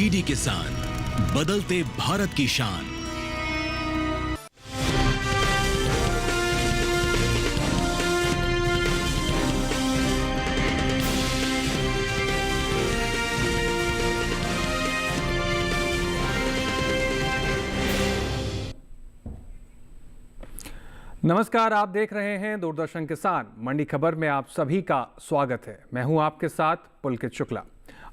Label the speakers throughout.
Speaker 1: DD किसान, बदलते भारत की शान।
Speaker 2: नमस्कार, आप देख रहे हैं दूरदर्शन किसान। मंडी खबर में आप सभी का स्वागत है। मैं हूं आपके साथ पुलकित शुक्ला।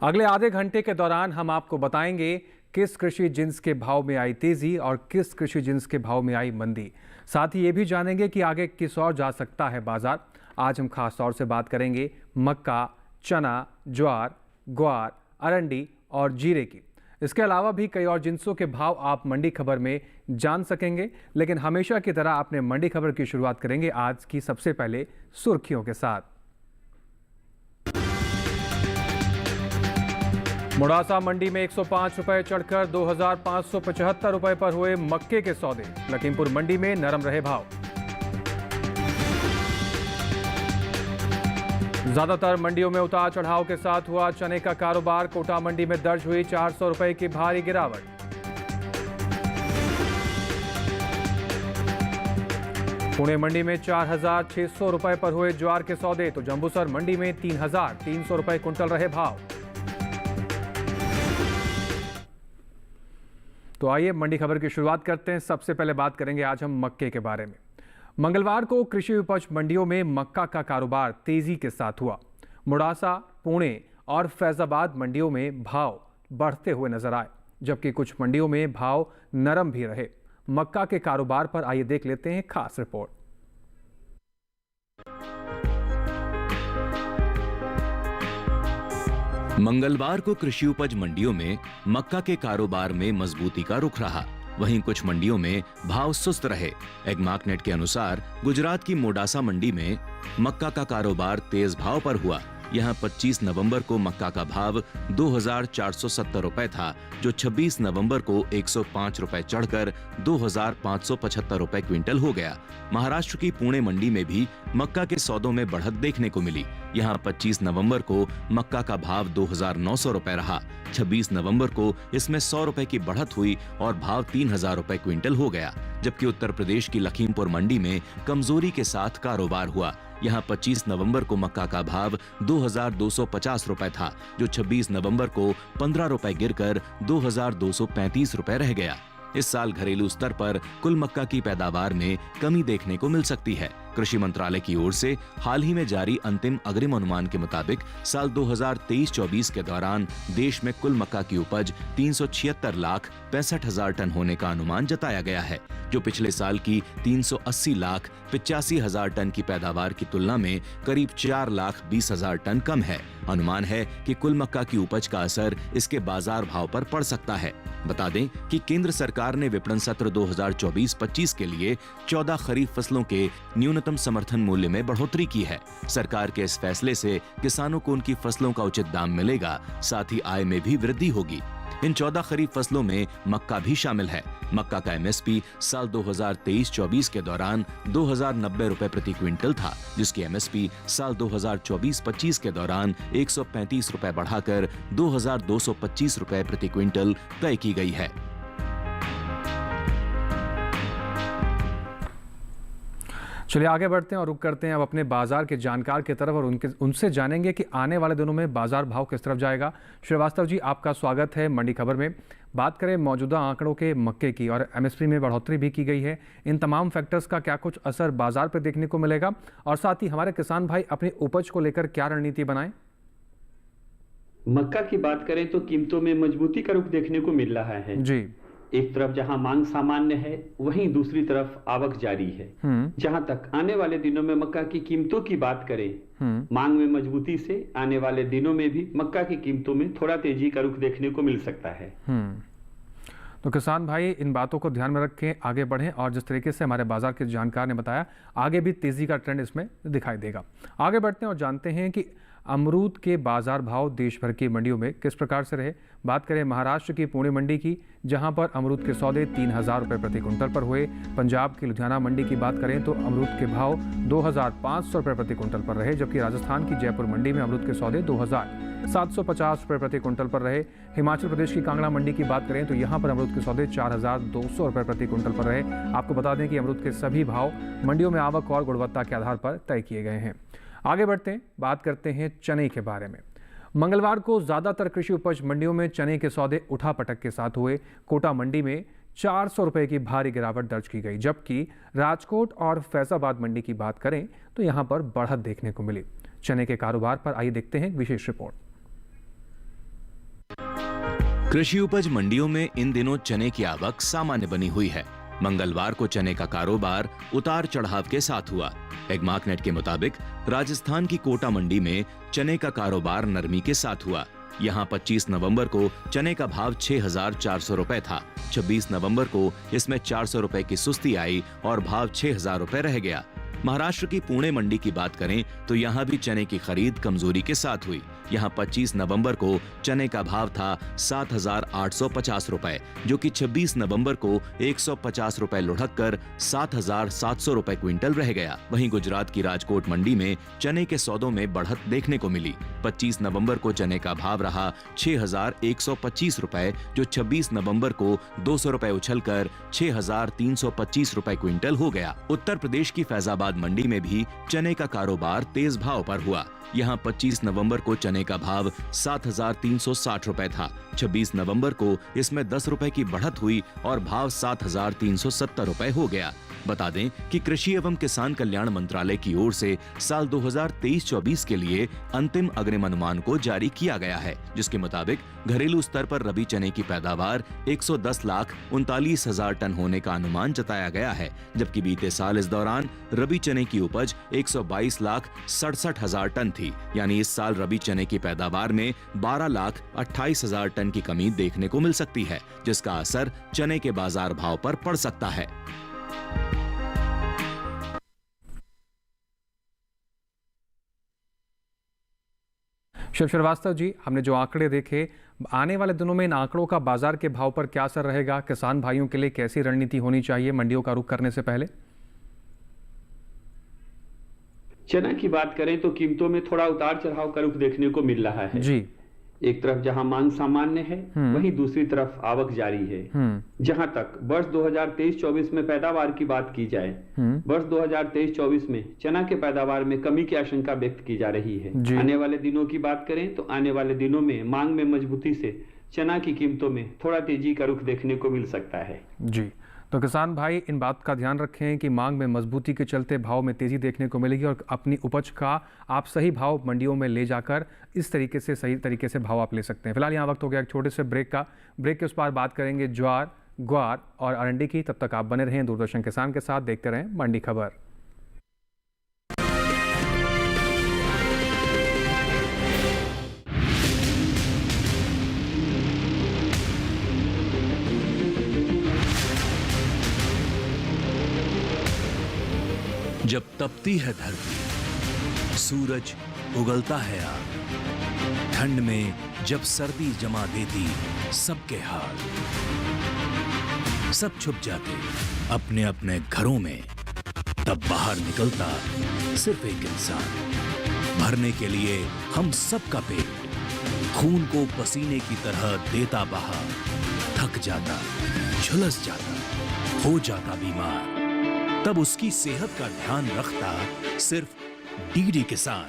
Speaker 2: अगले आधे घंटे के दौरान हम आपको बताएंगे किस कृषि जिन्स के भाव में आई तेजी और किस कृषि जिन्स के भाव में आई मंदी। साथ ही ये भी जानेंगे कि आगे किस ओर जा सकता है बाजार। आज हम खास तौर से बात करेंगे मक्का, चना, ज्वार, ग्वार, अरंडी और जीरे की। इसके अलावा भी कई और जिन्सों के भाव आप मंडी खबर में जान सकेंगे। लेकिन हमेशा की तरह अपने मंडी खबर की शुरुआत करेंगे आज की सबसे पहले सुर्खियों के साथ। मुड़ासा मंडी में 105 रुपए चढ़कर 2575 रुपए पर हुए मक्के के सौदे। लखीमपुर मंडी में नरम रहे भाव। ज्यादातर मंडियों में उतार चढ़ाव के साथ हुआ चने का कारोबार। कोटा मंडी में दर्ज हुई 400 रुपए की भारी गिरावट। पुणे मंडी में 4600 रुपए पर हुए ज्वार के सौदे, तो जंबूसर मंडी में 3300 रुपए कुंटल रहे भाव। तो आइए मंडी खबर की शुरुआत करते हैं। सबसे पहले बात करेंगे आज हम मक्के के बारे में। मंगलवार को कृषि उपज मंडियों में मक्का का कारोबार तेजी के साथ हुआ। मुड़ासा, पुणे और फैजाबाद मंडियों में भाव बढ़ते हुए नजर आए, जबकि कुछ मंडियों में भाव नरम भी रहे। मक्का के कारोबार पर आइए देख लेते हैं खास रिपोर्ट।
Speaker 1: मंगलवार को कृषि उपज मंडियों में मक्का के कारोबार में मजबूती का रुख रहा। वहीं कुछ मंडियों में भाव सुस्त रहे। एग्मार्कनेट के अनुसार गुजरात की मोडासा मंडी में मक्का का कारोबार तेज भाव पर हुआ। यहां 25 नवंबर को मक्का का भाव 2470 रुपए था, जो 26 नवंबर को 105 रुपए चढ़कर 2575 रुपए क्विंटल हो गया। महाराष्ट्र की पुणे मंडी में भी मक्का के सौदों में बढ़त देखने को मिली। यहां 25 नवंबर को मक्का का भाव 2900 रुपए रहा। 26 नवंबर को इसमें 100 रुपए की बढ़त हुई और भाव 3000 रुपए क्विंटल हो गया। जबकि उत्तर प्रदेश की लखीमपुर मंडी में कमजोरी के साथ कारोबार हुआ। यहां 25 नवंबर को मक्का का भाव 2250 रुपए था, जो 26 नवंबर को 15 रुपए गिरकर 2235 रुपए रह गया। इस साल घरेलू स्तर पर कुल मक्का की पैदावार में कमी देखने को मिल सकती है। कृषि मंत्रालय की ओर से हाल ही में जारी अंतिम अग्रिम अनुमान के मुताबिक साल 2023-24 के दौरान देश में कुल मक्का की उपज 376,65,000 टन होने का अनुमान जताया गया है, जो पिछले साल की 380,85,000 टन की पैदावार की तुलना में करीब 4,20,000 टन कम है। अनुमान है कि कुल मक्का की उपज का असर इसके बाजार भाव पर पड़ सकता है। बता दें कि केंद्र सरकार ने विपणन सत्र 2024-25 के लिए 14 खरीफ फसलों के न्यूनतम समर्थन मूल्य में बढ़ोतरी की है। सरकार के इस फैसले से किसानों को उनकी फसलों का उचित दाम मिलेगा, साथ ही आय में भी वृद्धि होगी। इन 14 खरीफ फसलों में मक्का भी शामिल है। मक्का का एमएसपी साल 2023-24 के दौरान 2090 रुपए प्रति क्विंटल था, जिसकी एमएसपी साल 2024-25 के दौरान 135 रुपए बढ़ाकर 2225 रुपए प्रति क्विंटल तय की गई है।
Speaker 2: चलिए आगे बढ़ते हैं और रुक करते हैं अब अपने बाजार के जानकार की तरफ और उनसे जानेंगे कि आने वाले दिनों में बाजार भाव किस तरफ जाएगा। श्रीवास्तव जी, आपका स्वागत है मंडी खबर में। बात करें मौजूदा आंकड़ों के मक्के की और एमएसपी में बढ़ोतरी भी की गई है। इन तमाम फैक्टर्स का क्या कुछ असर बाजार पर देखने को मिलेगा और साथ ही हमारे किसान भाई अपनी उपज को लेकर क्या रणनीति बनाएं?
Speaker 3: मक्का की बात करें तो कीमतों में मजबूती का रुख देखने को मिल रहा है
Speaker 2: जी।
Speaker 3: एक तरफ जहां मांग सामान्य है, वहीं दूसरी तरफ आवक जारी है। जहां तक आने वाले दिनों में मक्का की कीमतों की बात करें, मांग में मजबूती से आने वाले दिनों में भी मक्का की कीमतों में थोड़ा तेजी का रुख देखने को मिल सकता है।
Speaker 2: तो किसान भाई इन बातों को ध्यान में रख के आगे बढ़ें और जिस तरीके से हमारे बाजार के जानकार ने बताया, आगे भी तेजी का ट्रेंड इसमें दिखाई देगा। आगे बढ़ते हैं और जानते हैं कि अमरूद के बाजार भाव देश भर की मंडियों में किस प्रकार से रहे। बात करें महाराष्ट्र की पुणे मंडी की, जहां पर अमरूद के सौदे 3,000 रुपये प्रति कुंटल पर हुए। पंजाब की लुधियाना मंडी की बात करें तो अमरूद के भाव 2,500 रुपये प्रति कुंटल पर रहे, जबकि राजस्थान की जयपुर मंडी में अमरूद के सौदे 750 रुपये प्रति क्विंटल पर रहे। हिमाचल प्रदेश की कांगड़ा मंडी की बात करें तो यहाँ पर अमरूद के सौदे 4,200 रुपये प्रति क्विंटल पर रहे। आपको बता दें कि अमरूद के सभी भाव मंडियों में आवक और गुणवत्ता के आधार पर तय किए गए हैं। आगे बढ़ते हैं, बात करते हैं चने के बारे में। मंगलवार को ज्यादातर कृषि उपज मंडियों में चने के सौदे उठापटक के साथ हुए। कोटा मंडी में 400 रुपये की भारी गिरावट दर्ज की गई, जबकि राजकोट और फैजाबाद मंडी की बात करें तो यहां पर बढ़त देखने को मिली। चने के कारोबार पर आइए देखते हैं विशेष रिपोर्ट।
Speaker 1: कृषि उपज मंडियों में इन दिनों चने की आवक सामान्य बनी हुई है। मंगलवार को चने का कारोबार उतार चढ़ाव के साथ हुआ। एग्मार्कनेट के मुताबिक राजस्थान की कोटा मंडी में चने का कारोबार नरमी के साथ हुआ। यहाँ 25 नवंबर को चने का भाव 6,400 रुपए था। 26 नवंबर को इसमें 400 रुपए की सुस्ती आई और भाव 6,000 रुपए रह गया। महाराष्ट्र की पुणे मंडी की बात करें तो यहाँ भी चने की खरीद कमजोरी के साथ हुई। यहाँ 25 नवंबर को चने का भाव था 7,850 रुपए, जो कि 26 नवंबर को 150 रुपए लुढ़क कर 7,700 रुपए क्विंटल रह गया। वहीं गुजरात की राजकोट मंडी में चने के सौदों में बढ़त देखने को मिली। 25 नवंबर को चने का भाव रहा 6,125 रुपए, जो 26 नवंबर को 200 रुपए उछलकर 6,325 रुपए क्विंटल हो गया। उत्तर प्रदेश की फैजाबाद मंडी में भी चने का कारोबार तेज भाव पर हुआ। यहाँ 25 नवंबर को चने का भाव 7,360 रुपए था। 26 नवंबर को इसमें 10 रुपए की बढ़त हुई और भाव 7,370 रुपए हो गया। बता दें कि कृषि एवं किसान कल्याण मंत्रालय की ओर से साल 2023-24 के लिए अंतिम अग्रिम अनुमान को जारी किया गया है, जिसके मुताबिक घरेलू स्तर पर रबी चने की पैदावार 110,39,000 टन होने का अनुमान जताया गया है, जबकि बीते साल इस दौरान रबी चने की उपज 122,67,000 टन थी। यानी इस साल रबी चने की पैदावार में 12,28,000 टन की कमी देखने को मिल सकती है, जिसका असर चने के बाजार भाव पर पड़ सकता है।
Speaker 2: शिव श्रीवास्तव जी, हमने जो आंकड़े देखे, आने वाले दिनों में इन आंकड़ों का बाजार के भाव पर क्या असर रहेगा? किसान भाइयों के लिए कैसी रणनीति होनी चाहिए मंडियों का रुख करने से पहले?
Speaker 3: चना की बात करें तो कीमतों में थोड़ा उतार चढ़ाव का रुख देखने को मिल रहा है
Speaker 2: जी।
Speaker 3: एक तरफ जहां मांग सामान्य है, वहीं दूसरी तरफ आवक जारी है। जहां तक वर्ष 2023-24 में पैदावार की बात की जाए, वर्ष 2023-24 में चना के पैदावार में कमी की आशंका व्यक्त की जा रही है। आने वाले दिनों की बात करें तो आने वाले दिनों में मांग में मजबूती से चना की कीमतों में थोड़ा तेजी का रुख देखने को मिल सकता है।
Speaker 2: जी, तो किसान भाई इन बात का ध्यान रखें कि मांग में मजबूती के चलते भाव में तेजी देखने को मिलेगी और अपनी उपज का आप सही भाव मंडियों में ले जाकर इस तरीके से सही तरीके से भाव आप ले सकते हैं। फिलहाल यहाँ वक्त हो गया एक छोटे से ब्रेक का। ब्रेक के उस पार बात करेंगे ज्वार, ग्वार और अरंडी की। तब तक आप बने रहें दूरदर्शन किसान के साथ, देखते रहें मंडी खबर।
Speaker 1: जब तपती है धरती, सूरज उगलता है आग, ठंड में जब सर्दी जमा देती सबके हाल, सब छुप जाते अपने अपने घरों में, तब बाहर निकलता सिर्फ एक इंसान, भरने के लिए हम सबका पेट, खून को पसीने की तरह देता बहा, थक जाता, झुलस जाता, हो जाता बीमार, तब उसकी सेहत का ध्यान रखता सिर्फ डीडी किसान।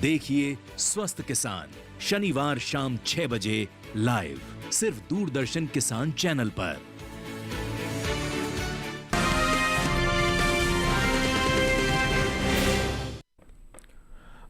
Speaker 1: देखिए स्वस्थ किसान शनिवार शाम 6 बजे लाइव, सिर्फ दूरदर्शन किसान चैनल पर।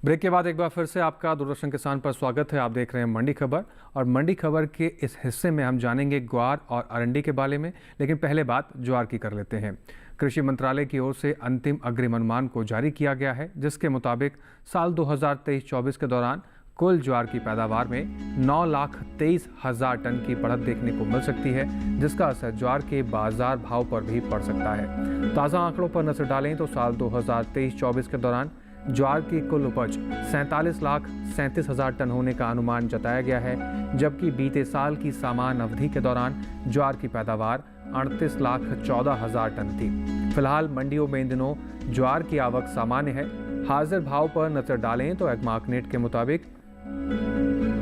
Speaker 2: ब्रेक के बाद एक बार फिर से आपका दूरदर्शन किसान पर स्वागत है। आप देख रहे हैं मंडी खबर और मंडी खबर के इस हिस्से में हम जानेंगे ग्वार और अरंडी के बारे में, लेकिन पहले बात ज्वार की कर लेते हैं। कृषि मंत्रालय की ओर से अंतिम अग्रिम अनुमान को जारी किया गया है, जिसके मुताबिक साल 2023-24 के दौरान कुल ज्वार की पैदावार में 9,23,000 टन की बढ़त देखने को मिल सकती है, जिसका असर ज्वार के बाजार भाव पर भी पड़ सकता है। ताज़ा आंकड़ों पर नजर डालें तो साल 2023-24 के दौरान ज्वार की कुल उपज 47,37,000 टन होने का अनुमान जताया गया है, जबकि बीते साल की समान अवधि के दौरान ज्वार की पैदावार 38,14,000 टन थी। फिलहाल मंडियों में इन दिनों ज्वार की आवक सामान्य है। हाजिर भाव पर नजर डालें तो एगमार्कनेट के मुताबिक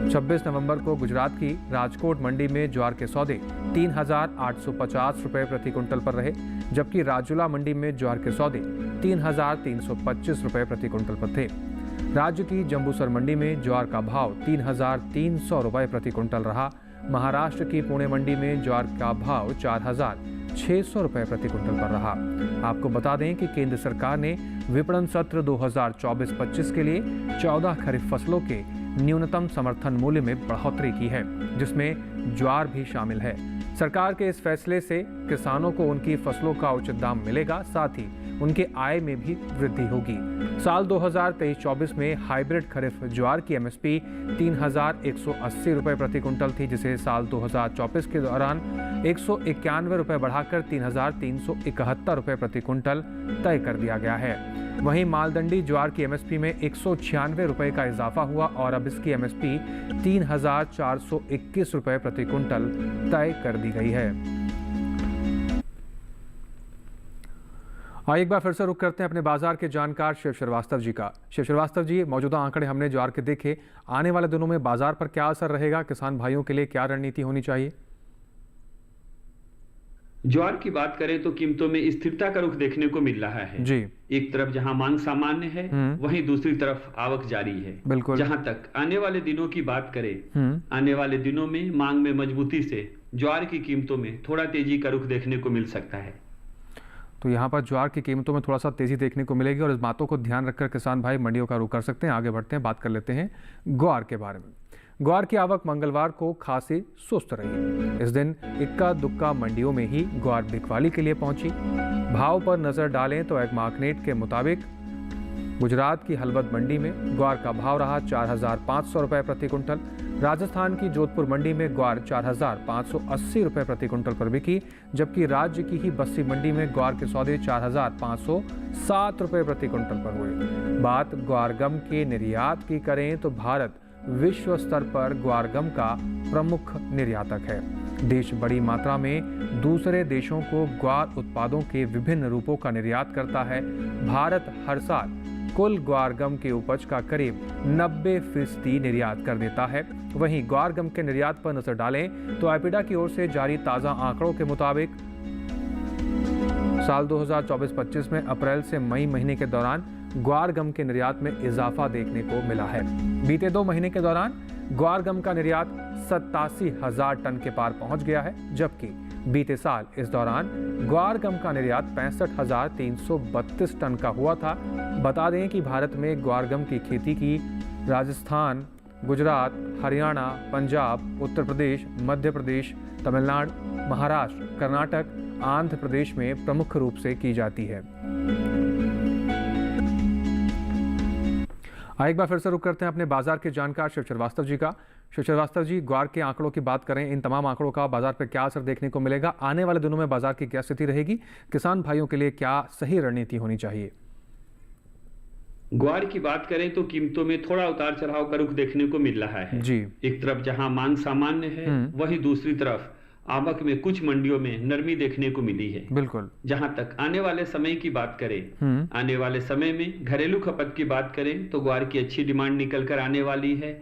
Speaker 2: 26 नवंबर को गुजरात की राजकोट मंडी में ज्वार के सौदे 3,850 रुपए प्रति क्विंटल पर रहे, जबकि राजूला मंडी में ज्वार के सौदे 3,325 रुपए प्रति क्विंटल पर थे। राज्य की जंबूसर मंडी में ज्वार का भाव 3,300 रुपए प्रति क्विंटल रहा। महाराष्ट्र की पुणे मंडी में ज्वार का भाव 4,600 रुपए प्रति क्विंटल पर रहा। आपको बता दें कि केंद्र सरकार ने विपणन सत्र 2024-25 के लिए 14 खरीफ फसलों के न्यूनतम समर्थन मूल्य में बढ़ोतरी की है, जिसमें ज्वार भी शामिल है। सरकार के इस फैसले से किसानों को उनकी फसलों का उचित दाम मिलेगा, साथ ही उनके आय में भी वृद्धि होगी। साल 2023-24 में हाइब्रिड खरीफ ज्वार की एमएसपी 3,180 रुपए प्रति क्विंटल थी, जिसे साल 2024 के दौरान 191 रुपए बढ़ाकर 3,371 रुपए प्रति क्विंटल तय कर दिया गया है। वहीं मालदंडी ज्वार की एमएसपी में 196 रुपए का इजाफा हुआ और अब इसकी एमएसपी 3,421 रुपए प्रति क्विंटल तय कर दी गई है। एक बार फिर से रुक करते हैं अपने बाजार के जानकार शिव श्रीवास्तव जी का। शिव श्रीवास्तव जी, मौजूदा आंकड़े हमने ज्वार के देखे, आने वाले दिनों में बाजार पर क्या असर रहेगा, किसान भाइयों के लिए क्या रणनीति होनी चाहिए?
Speaker 3: ज्वार की बात करें तो कीमतों में स्थिरता का रुख देखने को मिल रहा है
Speaker 2: जी।
Speaker 3: एक तरफ जहां मांग सामान्य है, वहीं दूसरी तरफ आवक जारी है।
Speaker 2: बिल्कुल।
Speaker 3: जहां तक आने वाले दिनों की बात करें, आने वाले दिनों में मांग में मजबूती से ज्वार की कीमतों में थोड़ा तेजी का रुख देखने को मिल सकता है।
Speaker 2: तो यहाँ पर ज्वार की कीमतों में थोड़ा सा तेजी देखने को मिलेगी और इस बातों को ध्यान रखकर किसान भाई मंडियों का रुख कर सकते हैं। आगे बढ़ते हैं, बात कर लेते हैं ग्वार के बारे में। ग्वार की आवक मंगलवार को खासी सुस्त रही। इस दिन इक्का दुक्का मंडियों में ही ग्वार बिकवाली के लिए पहुंची। भाव पर नजर डालें तो एगमार्कनेट के मुताबिक गुजरात की हलवद मंडी में ग्वार का भाव रहा 4,500 रुपए प्रति क्विंटल। राजस्थान की जोधपुर मंडी में ग्वार 4,580 रुपए प्रति क्विंटल पर बिकी, जबकि राज्य की ही बस्सी मंडी में ग्वार के सौदे 4,507 रुपए प्रति क्विंटल पर हुए। बात ग्वारगम के निर्यात की करें तो भारत विश्व स्तर पर ग्वारगम का प्रमुख निर्यातक है। देश बड़ी मात्रा में दूसरे देशों को ग्वार उत्पादों के विभिन्न रूपों का निर्यात करता है। भारत हर साल कुल ग्वारगम के उपज का करीब 90% निर्यात कर देता है। वहीं ग्वारगम के निर्यात पर नजर डालें तो एपिडा की ओर से जारी ताजा आंकड़ों के मुताबिक साल 2024-25 में अप्रैल से मई महीने के दौरान ग्वारगम के निर्यात में इजाफा देखने को मिला है। बीते 2 महीने के दौरान ग्वारगम का निर्यात 87,000 टन के पार पहुंच गया है, जबकि बीते साल इस दौरान ग्वारगम का निर्यात 65,332 टन का हुआ था। बता दें कि भारत में ग्वारगम की खेती की राजस्थान, गुजरात, हरियाणा, पंजाब, उत्तर प्रदेश, मध्य प्रदेश, तमिलनाडु, महाराष्ट्र, कर्नाटक, आंध्र प्रदेश में प्रमुख रूप से की जाती है। एक बार फिर से रुक करते हैं अपने बाजार के जानकार शिव श्रीवास्तव जी का। शिव श्रीवास्तव जी, ग्वार के आंकड़ों की बात करें, इन तमाम आंकड़ों का बाजार पर क्या असर देखने को मिलेगा, आने वाले दिनों में बाजार की क्या स्थिति रहेगी, किसान भाइयों के लिए क्या सही रणनीति होनी चाहिए?
Speaker 3: ग्वार की बात करें तो कीमतों में थोड़ा उतार चढ़ाव का रुख देखने को मिल रहा है
Speaker 2: जी।
Speaker 3: एक तरफ जहां मांग सामान्य है, वहीं दूसरी तरफ आवक में कुछ मंडियों में नरमी देखने को मिली है।
Speaker 2: बिल्कुल।
Speaker 3: जहां तक आने वाले समय की बात करें, आने वाले समय में घरेलू खपत की बात करें तो ग्वार की अच्छी डिमांड निकल कर आने वाली है।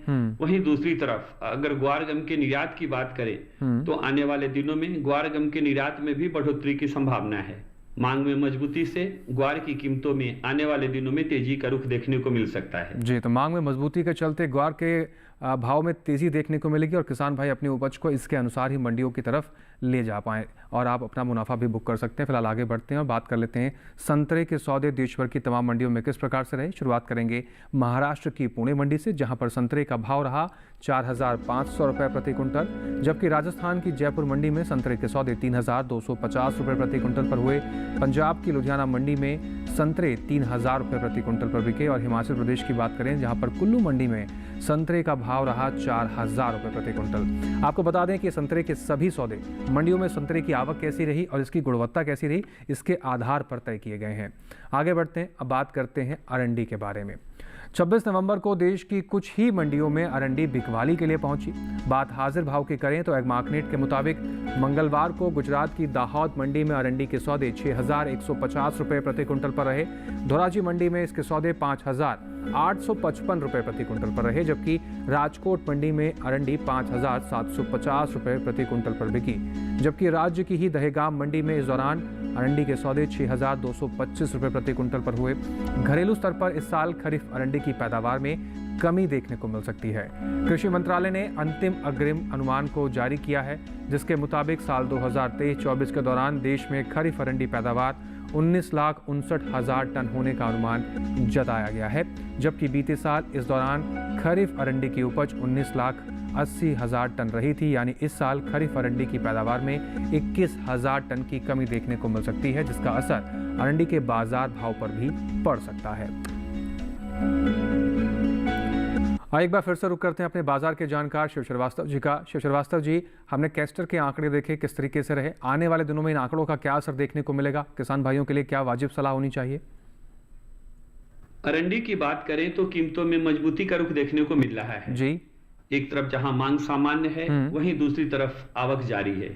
Speaker 3: वहीं दूसरी तरफ अगर ग्वारगम के निर्यात की बात करें तो आने वाले दिनों में ग्वारगम के निर्यात में भी बढ़ोतरी की संभावना है। मांग में मजबूती से ग्वार की कीमतों में आने वाले दिनों में तेजी का रुख देखने को मिल सकता है
Speaker 2: जी। तो मांग में मजबूती के चलते ग्वार के भाव में तेजी देखने को मिलेगी और किसान भाई अपनी उपज को इसके अनुसार ही मंडियों की तरफ ले जा पाएं और आप अपना मुनाफा भी बुक कर सकते हैं। फिलहाल आगे बढ़ते हैं और बात कर लेते हैं संतरे के सौदे देश भर की तमाम मंडियों में किस प्रकार से रहे। शुरुआत करेंगे महाराष्ट्र की पुणे मंडी से, जहां पर संतरे का भाव रहा 4,500 रुपये प्रति क्विंटल, जबकि राजस्थान की जयपुर मंडी में संतरे के सौदे 3,250 रुपये प्रति क्विंटल पर हुए। पंजाब की लुधियाना मंडी में संतरे 3,000 रुपये प्रति क्विंटल पर बिके और हिमाचल प्रदेश की बात करें जहां पर कुल्लू मंडी में संतरे का भाव रहा 4,000 रुपये प्रति क्विंटल। आपको बता दें कि संतरे के सभी सौदे मंडियों में संतरे की आवक कैसी रही और इसकी गुणवत्ता कैसी रही, इसके आधार पर तय किए गए हैं। आगे बढ़ते हैं, अब बात करते हैं अरंडी के बारे में। 26 नवंबर को देश की कुछ ही मंडियों में अरंडी बिकवाली के लिए पहुंची। बात हाजिर भाव की करें तो एग्मार्कनेट के मुताबिक मंगलवार को गुजरात की दाहोद मंडी में अरंडी के सौदे 6,150 रुपये प्रति क्विंटल पर रहे। धोराजी मंडी में इसके सौदे 5,855 रुपये प्रति क्विंटल पर रहे, जबकि राजकोट मंडी में अरंडी 5,750 रुपये प्रति क्विंटल पर बिकी। जबकि राज्य की ही दहेगाम मंडी में इस दौरान अरंडी के सौदे 6,225 रुपये प्रति क्विंटल पर हुए। घरेलू स्तर पर इस साल खरीफ अरंडी की पैदावार में कमी देखने को मिल सकती है। कृषि मंत्रालय ने अंतिम अग्रिम अनुमान को जारी किया है, जिसके मुताबिक साल 2023-24 के दौरान देश में खरीफ अरंडी पैदावार 19,59,000 टन होने का अनुमान जताया गया है, जबकि बीते साल इस दौरान खरीफ अरंडी की उपज 19,80,000 टन रही थी। यानी इस साल खरीफ अरंडी की पैदावार में 21,000 टन की कमी देखने को मिल सकती है, जिसका असर अरंडी के बाजार भाव पर भी पड़ सकता है। एक बार फिर से रुक करते हैं अपने बाजार के जानकार शिव श्रीवास्तव जी का। शिव श्रीवास्तव जी, हमने कैस्टर के आंकड़े देखे किस तरीके से रहे, आने वाले दिनों में इन आंकड़ों का क्या असर देखने को मिलेगा, किसान भाइयों के लिए क्या वाजिब सलाह होनी चाहिए?
Speaker 3: अरंडी की बात करें तो कीमतों में मजबूती का रुख देखने को मिल रहा है
Speaker 2: जी।
Speaker 3: एक तरफ जहां मांग सामान्य है, वहीं दूसरी तरफ आवक जारी है।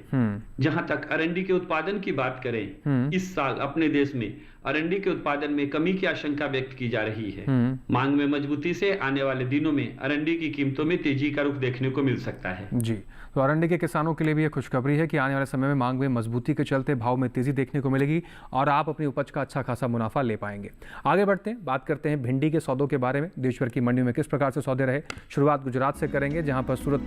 Speaker 3: जहां तक अरंडी के उत्पादन की बात करें, इस साल अपने देश में अरंडी के उत्पादन में कमी की आशंका व्यक्त की जा रही है। मांग में मजबूती से आने वाले दिनों में अरंडी की कीमतों में तेजी का रुख देखने को मिल सकता है।
Speaker 2: जी, तो अरंडी के किसानों के लिए भी यह खुशखबरी है कि आने वाले समय में मांग में मजबूती के चलते भाव में तेजी देखने को मिलेगी और आप अपनी उपज का अच्छा खासा मुनाफा ले पाएंगे। आगे बढ़ते हैं, बात करते हैं भिंडी के सौदों के बारे में। देश भर की मंडियों में किस प्रकार से सौदे रहे, शुरुआत गुजरात से करेंगे, जहां पर सूरत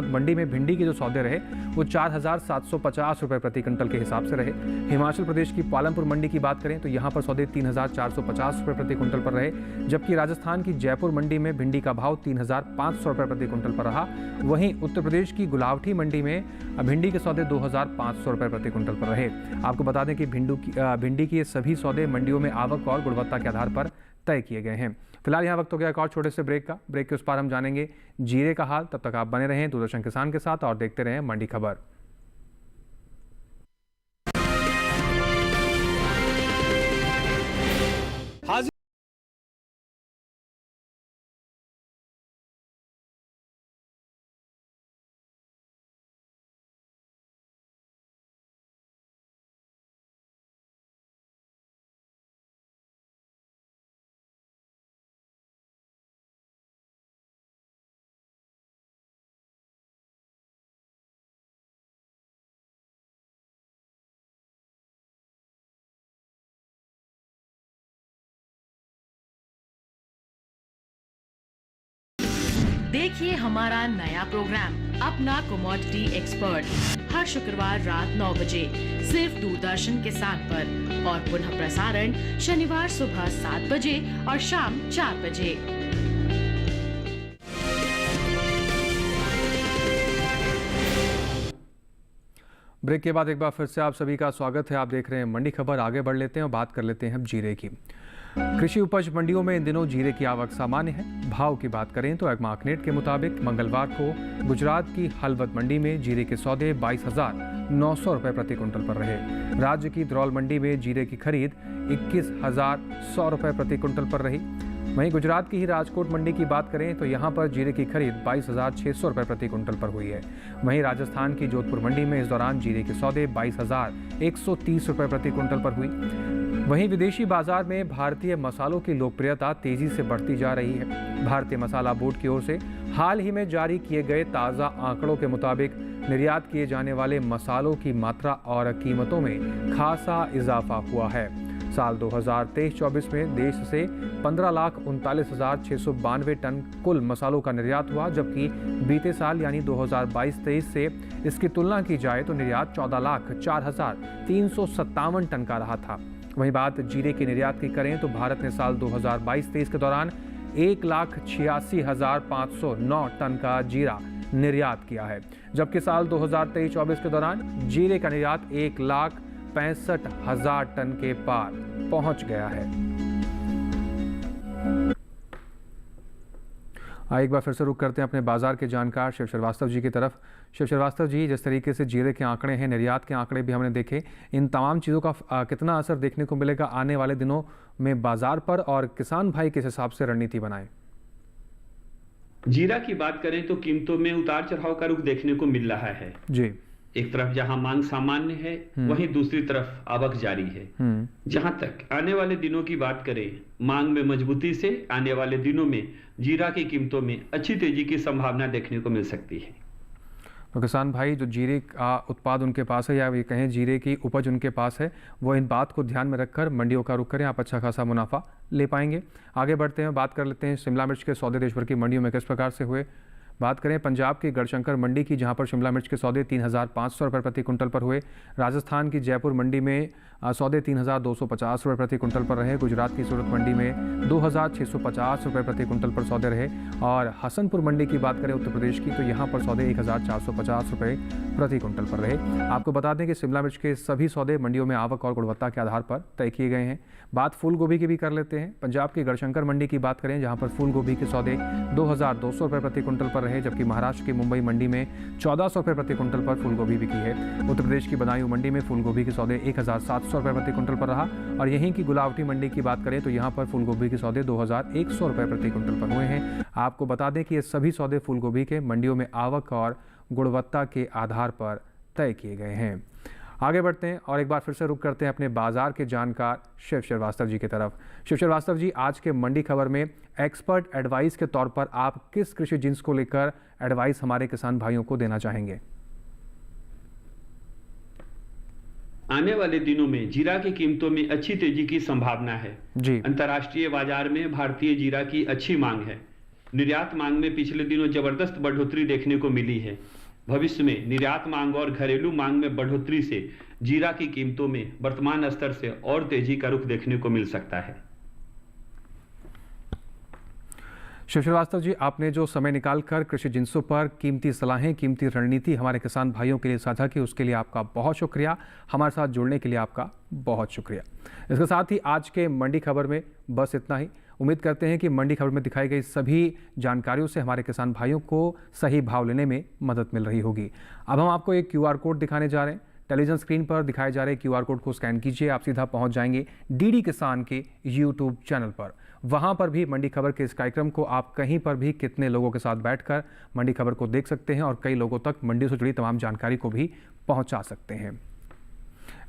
Speaker 2: मंडी में भिंडी के जो सौदे रहे वो 4,750 रुपये प्रति क्विंटल के हिसाब से रहे। हिमाचल प्रदेश की पालमपुर मंडी की बात करें तो यहाँ पर सौदे 3,450 रुपये प्रति क्विंटल पर रहे, जबकि राजस्थान की जयपुर मंडी में भिंडी का भाव 3,500 रुपये प्रति क्विंटल पर रहा। वहीं उत्तर प्रदेश की गुलावटी मंडी में भिंडी के सौदे 2,500 रुपये प्रति क्विंटल पर रहे। आपको बता दें कि भिंडी के ये सभी सौदे मंडियों में आवक और गुणवत्ता के आधार पर तय किए गए हैं। फिलहाल यहाँ वक्त हो गया एक और छोटे से ब्रेक का। ब्रेक के उस पार हम जानेंगे जीरे का हाल। तब तक आप बने रहें दूरदर्शन किसान के साथ और देखते रहें मंडी खबर।
Speaker 4: देखिए हमारा नया प्रोग्राम अपना कमोडिटी एक्सपर्ट हर शुक्रवार रात 9 बजे सिर्फ दूरदर्शन किसान पर और पुनः प्रसारण शनिवार सुबह 7 बजे और शाम 4 बजे।
Speaker 2: ब्रेक के बाद एक बार फिर से आप सभी का स्वागत है। आप देख रहे हैं मंडी खबर। आगे बढ़ लेते हैं और बात कर लेते हैं अब जीरे की। कृषि उपज मंडियों में इन दिनों जीरे की आवक सामान्य है। भाव की बात करें तो एग्मार्कनेट के मुताबिक मंगलवार को गुजरात की हलवद मंडी में जीरे के सौदे 22,900 रुपये प्रति क्विंटल पर रहे। राज्य की द्रौल मंडी में जीरे की खरीद 21,100 रुपये प्रति क्विंटल पर रही। वहीं गुजरात की ही राजकोट मंडी की बात करें तो यहां पर जीरे की खरीद 22,600 रुपये प्रति क्विंटल पर हुई है। वहीं राजस्थान की जोधपुर मंडी में इस दौरान जीरे के सौदे 22,130 रुपये प्रति क्विंटल पर हुई। वहीं विदेशी बाजार में भारतीय मसालों की लोकप्रियता तेजी से बढ़ती जा रही है। भारतीय मसाला बोर्ड की ओर से हाल ही में जारी किए गए ताज़ा आंकड़ों के मुताबिक निर्यात किए जाने वाले मसालों की मात्रा और कीमतों में खासा इजाफा हुआ है। साल 2023-24 में देश से 15,39,692 टन कुल मसालों का निर्यात हुआ, जबकि बीते साल यानी 2022-23 से इसकी तुलना की जाए तो निर्यात 14,04,357 टन का रहा था। वहीं बात जीरे के निर्यात की करें तो भारत ने साल 2022-23 के दौरान 1,86,509 टन का जीरा निर्यात किया है, जबकि साल 2023-24 के दौरान जीरे का निर्यात 1,65,000 टन के पार पहुंच गया है। एक बार फिर से रुक करते हैं अपने बाजार के जानकार शिव श्रीवास्तव जी की तरफ। शिव श्रीवास्तव जी, जिस तरीके से जीरे के आंकड़े हैं, निर्यात के आंकड़े भी हमने देखे, इन तमाम चीज़ों का कितना असर देखने को मिलेगा आने वाले दिनों में बाजार पर, और किसान भाई किस हिसाब से रणनीति बनाएं?
Speaker 3: जीरा की बात करें तो कीमतों में उतार चढ़ाव का रुख देखने को मिल रहा है
Speaker 2: जी।
Speaker 3: एक तरफ जहां मांग सामान्य है, वहीं दूसरी तरफ आवक जारी है। जहां तक आने वाले दिनों की बात करें, मांग में मजबूती से आने वाले दिनों में जीरा की कीमतों में अच्छी तेजी की संभावना देखने को मिल सकती है।
Speaker 2: तो किसान भाई, जो जीरे का उत्पाद उनके पास है, या ये कहें जीरे की उपज उनके पास है, वो इन बात को ध्यान में रखकर मंडियों का रुख करें, आप अच्छा खासा मुनाफा ले पाएंगे। आगे बढ़ते हैं, बात कर लेते हैं शिमला मिर्च के सौदे देश भर की मंडियों में किस प्रकार से हुए। बात करें पंजाब की गढ़शंकर मंडी की, जहां पर शिमला मिर्च के सौदे 3,500 रुपये प्रति कुंटल पर हुए। राजस्थान की जयपुर मंडी में सौदे 3,250 रुपये प्रति कुंटल पर रहे। गुजरात की सूरत मंडी में 2,650 रुपये प्रति कुंटल पर सौदे रहे। और हसनपुर मंडी की बात करें उत्तर प्रदेश की, तो यहाँ पर सौदे 1,450 रुपये प्रति कुंटल पर रहे। आपको बता दें कि शिमला मिर्च के सभी सौदे मंडियों में आवक और गुणवत्ता के आधार पर तय किए गए हैं। बात फूल गोभी की भी कर लेते हैं। पंजाब की गढ़शंकर मंडी की बात करें, जहाँ पर फूल गोभी के सौदे 2,200 रुपये प्रति कुंटल पर रहे, जबकि महाराष्ट्र की मुंबई मंडी में 1,400 रुपये प्रति कुंटल पर फूल गोभी बिकी है। उत्तर प्रदेश की बदायूं मंडी में फूल गोभी के सौदे 1,700 रुपये प्रति कुंटल पर रहा। और यहीं की गुलावटी मंडी की बात करें तो यहाँ पर फूल गोभी के सौदे 2,100 रुपये प्रति कुंटल पर हुए हैं। आपको बता दें कि ये सभी सौदे फूल गोभी के मंडियों में आवक और गुणवत्ता के आधार पर तय किए गए हैं। आगे बढ़ते हैं और एक बार फिर से रुक करते हैं अपने बाजार के जानकार शिव श्रीवास्तव जी की तरफ। शिव श्रीवास्तव जी, आज के मंडी खबर में एक्सपर्ट एडवाइस के तौर पर आप किस कृषि जिन्स को लेकर एडवाइस हमारे किसान भाइयों को देना चाहेंगे?
Speaker 3: आने वाले दिनों में जीरा की कीमतों में अच्छी तेजी की संभावना है
Speaker 2: जी।
Speaker 3: अंतर्राष्ट्रीय बाजार में भारतीय जीरा की अच्छी मांग है। निर्यात मांग में पिछले दिनों जबरदस्त बढ़ोतरी देखने को मिली है। भविष्य में निर्यात मांग और घरेलू मांग में बढ़ोतरी से जीरा की कीमतों में वर्तमान स्तर से और तेजी का रुख देखने को मिल सकता है।
Speaker 2: शिव श्रीवास्तव जी, आपने जो समय निकालकर कृषि जिन्सों पर कीमती सलाहें, कीमती रणनीति हमारे किसान भाइयों के लिए साझा की, उसके लिए आपका बहुत शुक्रिया। हमारे साथ जुड़ने के लिए आपका बहुत शुक्रिया। इसके साथ ही आज के मंडी खबर में बस इतना ही। उम्मीद करते हैं कि मंडी खबर में दिखाई गई सभी जानकारियों से हमारे किसान भाइयों को सही भाव लेने में मदद मिल रही होगी। अब हम आपको एक QR कोड दिखाने जा रहे हैं। टेलीविजन स्क्रीन पर दिखाए जा रहे QR कोड को स्कैन कीजिए, आप सीधा पहुंच जाएंगे DD किसान के YouTube चैनल पर। वहां पर भी मंडी खबर के इस कार्यक्रम को आप कहीं पर भी कितने लोगों के साथ बैठकर मंडी खबर को देख सकते हैं और कई लोगों तक मंडी से जुड़ी तमाम जानकारी को भी पहुंचा सकते हैं।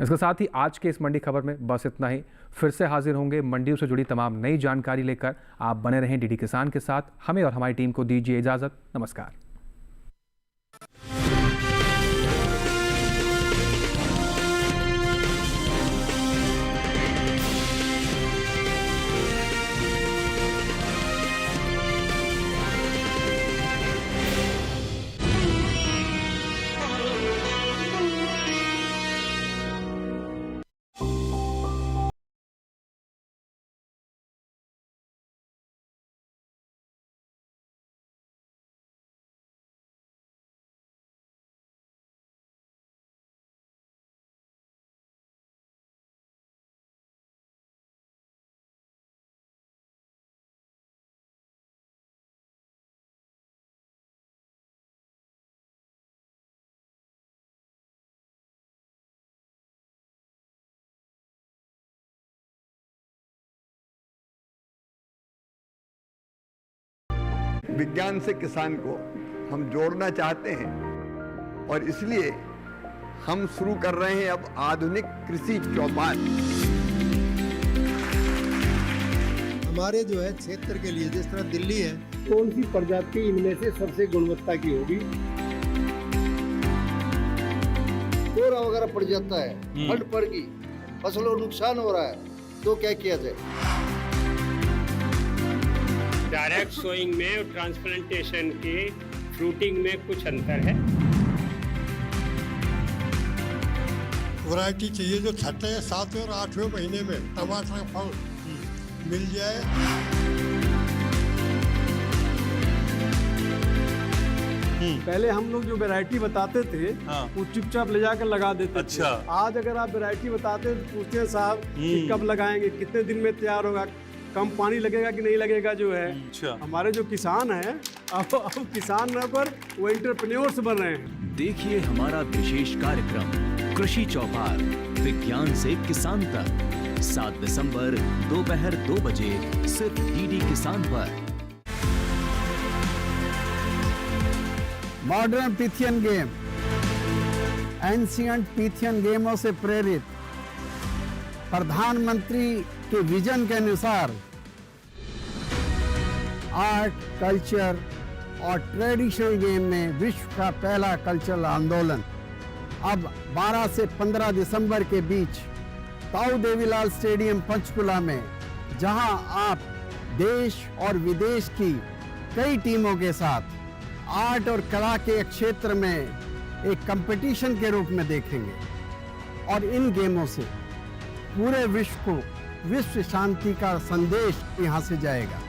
Speaker 2: इसके साथ ही आज के इस मंडी खबर में बस इतना ही। फिर से हाजिर होंगे मंडियों से जुड़ी तमाम नई जानकारी लेकर। आप बने रहें DD किसान के साथ। हमें और हमारी टीम को दीजिए इजाजत। नमस्कार।
Speaker 5: विज्ञान से किसान को हम जोड़ना चाहते हैं और इसलिए हम शुरू कर रहे हैं अब आधुनिक कृषि चौपाल।
Speaker 6: हमारे जो है क्षेत्र के लिए, जिस तरह दिल्ली है,
Speaker 7: कौन सी प्रजाति इनमें से सबसे गुणवत्ता की होगी?
Speaker 6: कोरा वगैरह पड़ जाता है, फट पड़ गई, फसलों नुकसान हो रहा है, तो क्या किया जाए?
Speaker 7: डायरेक्ट सोइंग में और ट्रांसप्लांटेशन के फ्रूटिंग में कुछ अंतर है।
Speaker 6: वैरायटी चाहिए जो छठे, 7वें और 8वें महीने में टमाटर का फल मिल जाए।
Speaker 7: पहले हम लोग जो वैरायटी बताते थे, वो चुपचाप ले जाकर लगा देते।
Speaker 8: अच्छा।
Speaker 7: आज अगर आप वैरायटी बताते तो पूछते हैं साहब कि कब लगाएंगे, कितने दिन में तैयार होगा, कम पानी लगेगा कि नहीं लगेगा जो है।
Speaker 8: अच्छा।
Speaker 7: हमारे जो किसान हैं अब किसान न पर वो एंटरप्रेन्योर्स बन रहे हैं।
Speaker 1: देखिए हमारा विशेष कार्यक्रम कृषि चौपाल, विज्ञान से किसान तक, 7 दिसंबर दोपहर 2 बजे सिर्फ डीडी किसान पर।
Speaker 9: मॉडर्न पिथियन गेम, एंशियंट पिथियन गेमों से प्रेरित प्रधानमंत्री के विजन के अनुसार आर्ट, कल्चर और ट्रेडिशनल गेम में विश्व का पहला कल्चरल आंदोलन अब 12 से 15 दिसंबर के बीच ताऊ देवीलाल स्टेडियम पंचकुला में, जहां आप देश और विदेश की कई टीमों के साथ आर्ट और कला के क्षेत्र में एक कंपटीशन के रूप में देखेंगे। और इन गेमों से पूरे विश्व को विश्व शांति का संदेश यहां से जाएगा।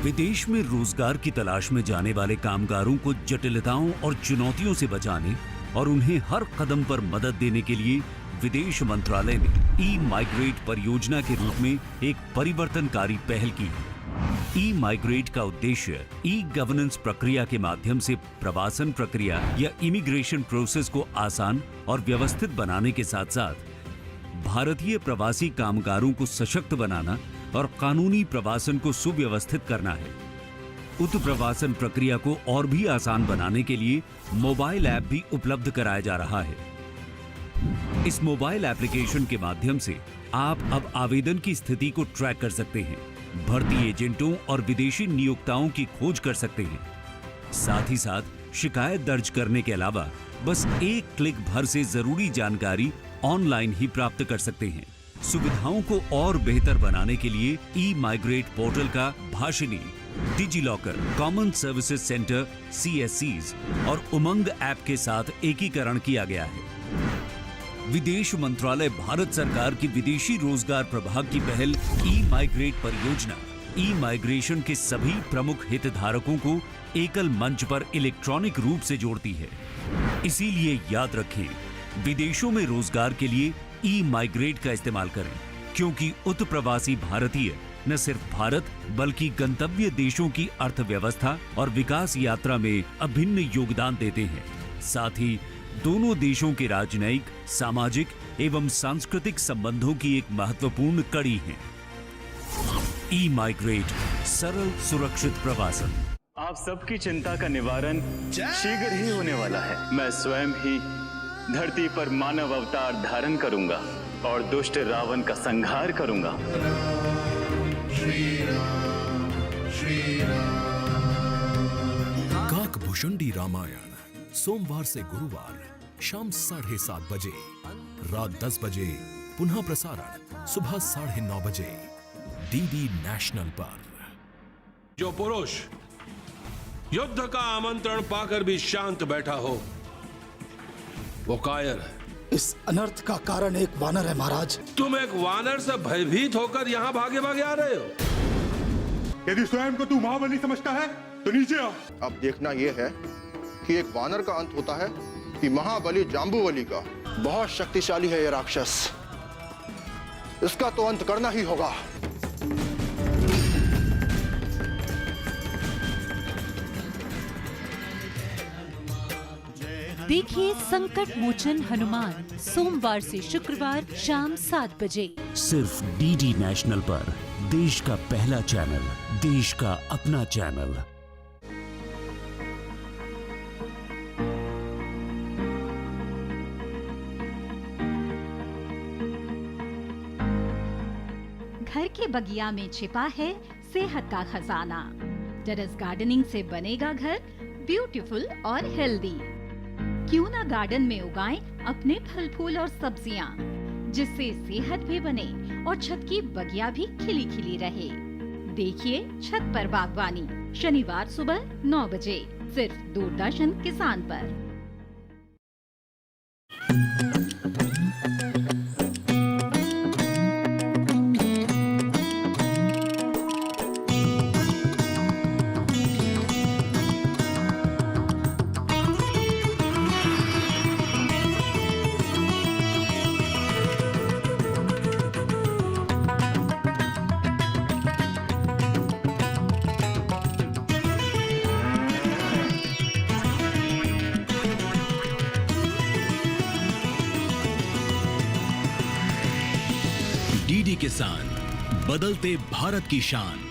Speaker 10: विदेश में रोजगार की तलाश में जाने वाले कामगारों को जटिलताओं और चुनौतियों से बचाने और उन्हें हर कदम पर मदद देने के लिए विदेश मंत्रालय ने ई माइग्रेट परियोजना के रूप में एक परिवर्तनकारी पहल की है। ई माइग्रेट का उद्देश्य ई गवर्नेंस प्रक्रिया के माध्यम से प्रवासन प्रक्रिया या इमिग्रेशन प्रोसेस को आसान और व्यवस्थित बनाने के साथ साथ भारतीय प्रवासी कामगारों को सशक्त बनाना और कानूनी प्रवासन को सुव्यवस्थित करना है। उत्प्रवासन प्रक्रिया को और भी आसान बनाने के लिए मोबाइल ऐप भी उपलब्ध कराया जा रहा है। इस मोबाइल एप्लीकेशन के माध्यम से आप अब आवेदन की स्थिति को ट्रैक कर सकते हैं, भर्ती एजेंटों और विदेशी नियोक्ताओं की खोज कर सकते हैं। साथ ही साथ शिकायत दर्ज करने के अलावा बस एक क्लिक भर से जरूरी जानकारी ऑनलाइन ही प्राप्त कर सकते हैं। सुविधाओं को और बेहतर बनाने के लिए ई माइग्रेट पोर्टल का Bhashini, DigiLocker, common services centre CSCs और उमंग ऐप के साथ एकीकरण किया गया है। विदेश मंत्रालय भारत सरकार की विदेशी रोजगार प्रभाग की पहल ई माइग्रेट परियोजना ई माइग्रेशन के सभी प्रमुख हितधारकों को एकल मंच पर इलेक्ट्रॉनिक रूप से जोड़ती है। इसीलिए याद रखें, विदेशों में रोजगार के लिए ई माइग्रेट का इस्तेमाल करें, क्योंकि उत्प्रवासी भारतीय न सिर्फ भारत बल्कि गंतव्य देशों की अर्थव्यवस्था और विकास यात्रा में अभिन्न योगदान देते हैं। साथ ही दोनों देशों के राजनयिक, सामाजिक एवं सांस्कृतिक संबंधों की एक महत्वपूर्ण कड़ी है। ई माइग्रेट, सरल सुरक्षित प्रवासन।
Speaker 11: आप सबकी चिंता का निवारण शीघ्र ही होने वाला है। मैं स्वयं ही धरती पर मानव अवतार धारण करूंगा और दुष्ट रावण का संहार करूंगा।
Speaker 12: काकभूषुंडी रामायण सोमवार से गुरुवार शाम 7:30 बजे, रात 10 बजे पुनः प्रसारण सुबह 9:30 बजे डीडी नेशनल पर।
Speaker 13: जो पुरुष युद्ध का आमंत्रण पाकर भी शांत बैठा हो वो कायर है।
Speaker 14: इस अनर्थ का कारण एक वानर है महाराज।
Speaker 13: तुम एक वानर से भयभीत होकर यहाँ भागे भागे आ रहे हो।
Speaker 15: यदि स्वयं को तू महाबली समझता है तो नीचे आ।
Speaker 16: अब देखना यह है कि एक वानर का अंत होता है कि महाबली जाम्बूवली का। बहुत शक्तिशाली है यह राक्षस, इसका तो अंत करना ही होगा।
Speaker 17: देखिए संकट मोचन हनुमान सोमवार से शुक्रवार शाम 7 बजे
Speaker 10: सिर्फ डीडी नेशनल पर। देश का पहला चैनल, देश का अपना चैनल।
Speaker 18: घर के बगिया में छिपा है सेहत का खजाना। टेरेस गार्डनिंग से बनेगा घर ब्यूटीफुल और हेल्दी। क्यों ना गार्डन में उगाएं अपने फल फूल और सब्जियां, जिससे सेहत भी बने और छत की बगिया भी खिली खिली रहे। देखिए छत पर बागवानी, शनिवार सुबह 9 बजे सिर्फ दूरदर्शन किसान पर।
Speaker 1: किसान, बदलते भारत की शान।